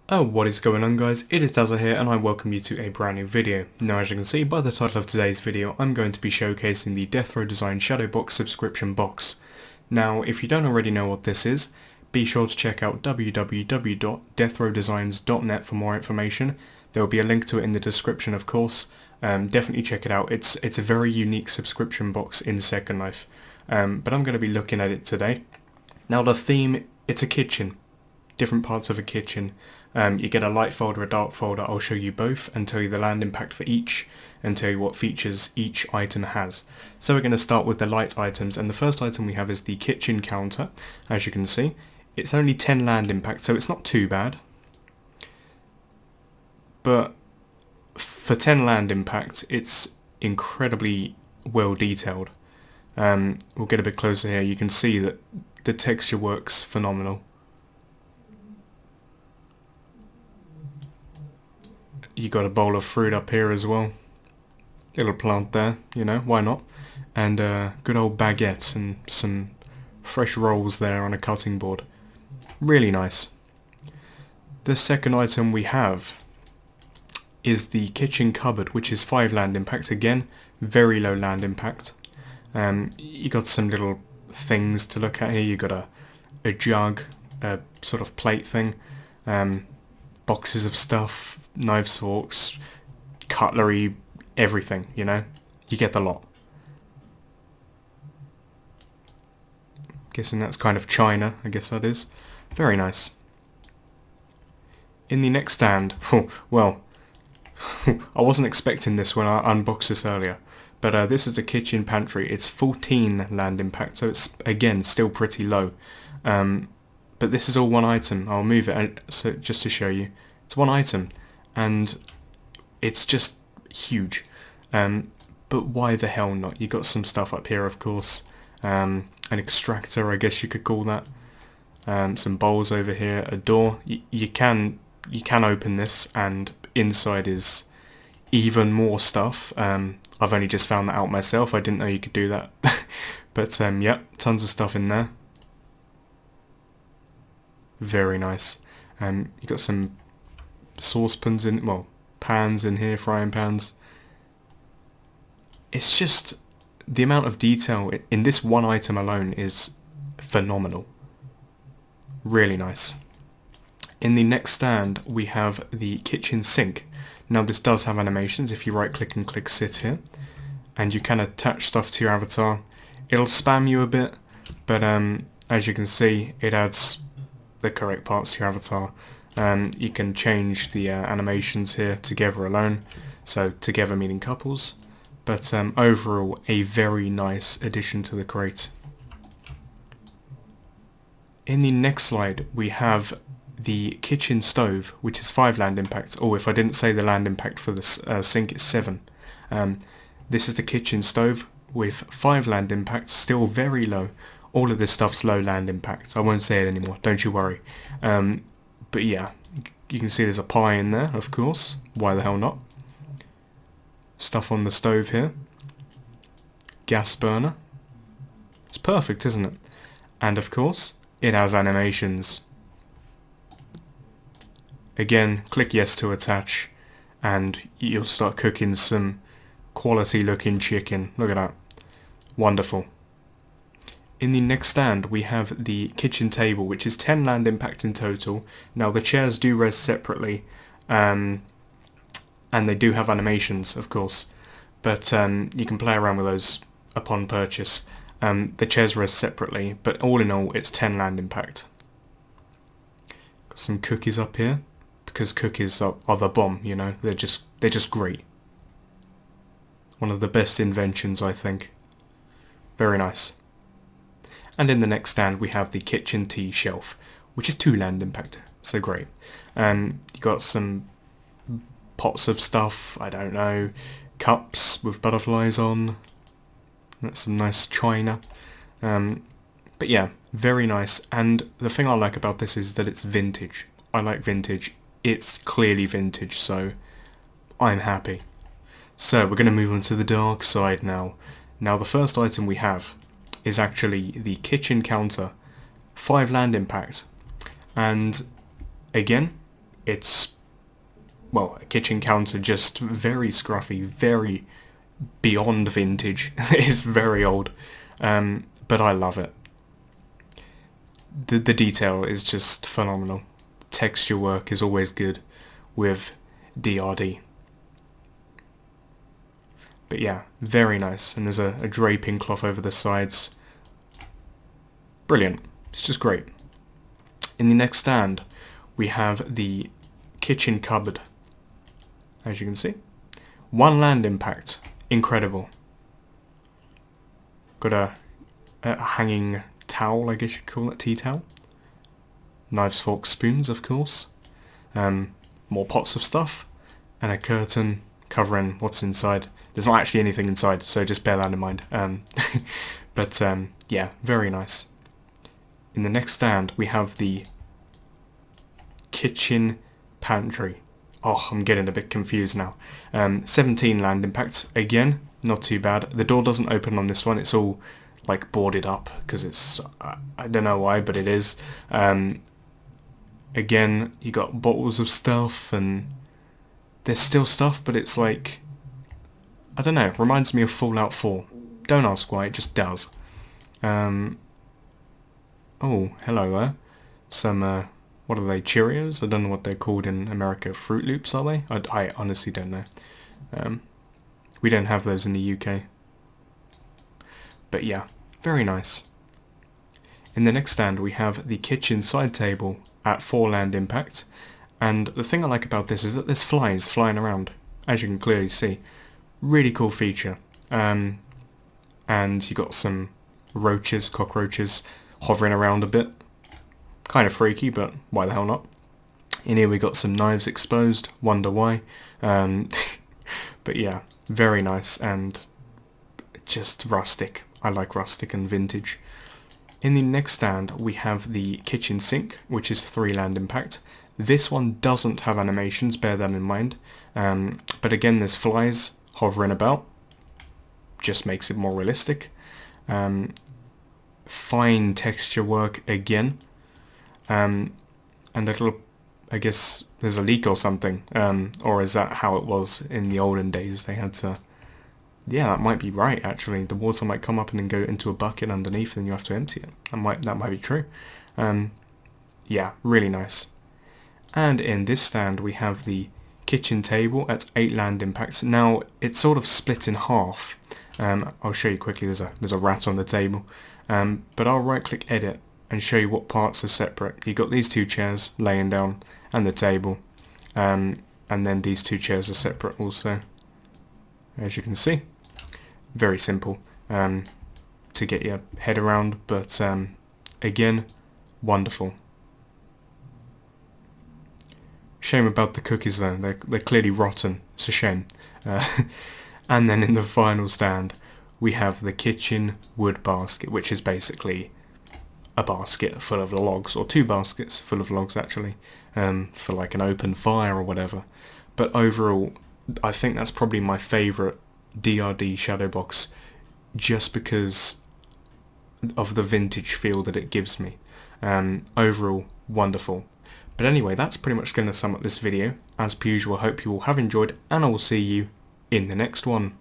Oh, what is going on guys, it is Dazza here and I welcome you to a brand new video. Now as you can see by the title of today's video, I'm going to be showcasing the Death Row Design Shadow Box subscription box. Now if you don't already know what this is, be sure to check out www.deathrowdesigns.net for more information. There will be a link to it in the description of course. Definitely check it out, it's a very unique subscription box in Second Life. But I'm going to be looking at it today. Now the theme, it's a kitchen. Different parts of a kitchen. You get a light folder, a dark folder. I'll show you both and tell you the land impact for each and tell you what features each item has. So we're going to start with the light items, and the first item we have is the kitchen counter. As you can see, it's only 10 land impact, so it's not too bad. But for 10 land impact, it's incredibly well detailed. We'll get a bit closer here. You can see that the texture works phenomenal. You got a bowl of fruit up here as well. Little plant there, you know, why not? And good old baguette and some fresh rolls there on a cutting board. Really nice. The second item we have is the kitchen cupboard, which is 5 land impact. Again, very low land impact. You got some little things to look at here. You got a jug, a sort of plate thing, boxes of stuff, knives, forks, cutlery, everything, you know, you get the lot. Guessing that's kind of china, I guess that is. Very nice. In the next stand, well, I wasn't expecting this when I unboxed this earlier, but this is the kitchen pantry. It's 14 land impact, so it's again still pretty low. But this is all one item. I'll move it so just to show you. It's one item, and it's just huge. But why the hell not? You got some stuff up here, of course. An extractor, I guess you could call that. Some bowls over here. A door. You can open this, and inside is even more stuff. I've only just found that out myself. I didn't know you could do that. But yeah, tons of stuff in there. Very nice. You got some saucepans in, well, pans in here, frying pans. It's just the amount of detail in this one item alone is phenomenal. Really nice. In the next stand we have the kitchen sink. Now this does have animations. If you right click and click sit here, and you can attach stuff to your avatar. It'll spam you a bit, but as you can see, it adds the correct parts to your avatar. You can change the animations here, together alone, so together meaning couples, but overall a very nice addition to the crate. In the next slide we have the kitchen stove, which is 5 land impact. Oh, if I didn't say the land impact for the sink, it's 7. This is the kitchen stove with 5 land impact, still very low. All of this stuff's low land impact. I won't say it anymore, don't you worry. But yeah, you can see there's a pie in there, of course. Why the hell not? Stuff on the stove here. Gas burner. It's perfect, isn't it? And of course, it has animations. Again, click yes to attach, and you'll start cooking some quality looking chicken. Look at that. Wonderful. In the next stand we have the kitchen table, which is 10 land impact in total. Now the chairs do res separately, and they do have animations, of course, but you can play around with those upon purchase. The chairs res separately, but all in all it's 10 land impact. Got some cookies up here, because cookies are the bomb, you know, they're just great. One of the best inventions, I think. Very nice. And in the next stand we have the kitchen tea shelf, which is 2 land impact, so great. You got some pots of stuff, I don't know, cups with butterflies on. That's some nice china. But yeah, very nice. And the thing I like about this is that it's vintage. I like vintage. It's clearly vintage, so I'm happy. So we're going to move on to the dark side now. Now the first item we have is actually the kitchen counter, 5 land impact, and again it's, well, a kitchen counter, just very scruffy, very beyond vintage. It's very old, but I love it. The detail is just phenomenal. Texture work is always good with DRD. But yeah, very nice. And there's a draping cloth over the sides. Brilliant. It's just great. In the next stand, we have the kitchen cupboard. As you can see. One land impact. Incredible. Got a hanging towel, I guess you'd call it, tea towel. Knives, forks, spoons, of course. More pots of stuff. And a curtain covering what's inside. There's not actually anything inside, so just bear that in mind. But yeah, very nice. In the next stand, we have the kitchen pantry. Oh, I'm getting a bit confused now. 17 land impacts. Again, not too bad. The door doesn't open on this one. It's all like boarded up because it's, I don't know why, but it is. Again, you got bottles of stuff, and there's still stuff, but it's like, I don't know, reminds me of Fallout 4. Don't ask why, it just does. Oh, hello there. Some, what are they, Cheerios? I don't know what they're called in America. Fruit Loops, are they? I honestly don't know. We don't have those in the UK. But yeah, very nice. In the next stand, we have the kitchen side table at 4 land impact. And the thing I like about this is that there's flies flying around, as you can clearly see. Really cool feature. And you got some roaches, cockroaches, hovering around a bit. Kind of freaky, but why the hell not? In here we got some knives exposed, wonder why. But yeah, very nice and just rustic. I like rustic and vintage. In the next stand we have the kitchen sink, which is 3 land impact. This one doesn't have animations, bear that in mind. But again, there's flies hovering about. Just makes it more realistic. Fine texture work again. And a little, I guess there's a leak or something. Or is that how it was in the olden days? They had to... Yeah, that might be right, actually. The water might come up and then go into a bucket underneath and you have to empty it. That might be true. Yeah, really nice. And in this stand we have the kitchen table at 8 land impacts. Now, it's sort of split in half. I'll show you quickly. There's a rat on the table. But I'll right click edit and show you what parts are separate. You've got these 2 chairs laying down and the table. And then these 2 chairs are separate also. As you can see. Very simple to get your head around, but again, wonderful. Shame about the cookies though, they're clearly rotten. It's a shame. And then in the final stand, we have the kitchen wood basket, which is basically a basket full of logs, or 2 baskets full of logs actually, for like an open fire or whatever. But overall, I think that's probably my favourite DRD shadow box, just because of the vintage feel that it gives me. Overall, wonderful. But anyway, that's pretty much going to sum up this video. As per usual, I hope you all have enjoyed, and I will see you in the next one.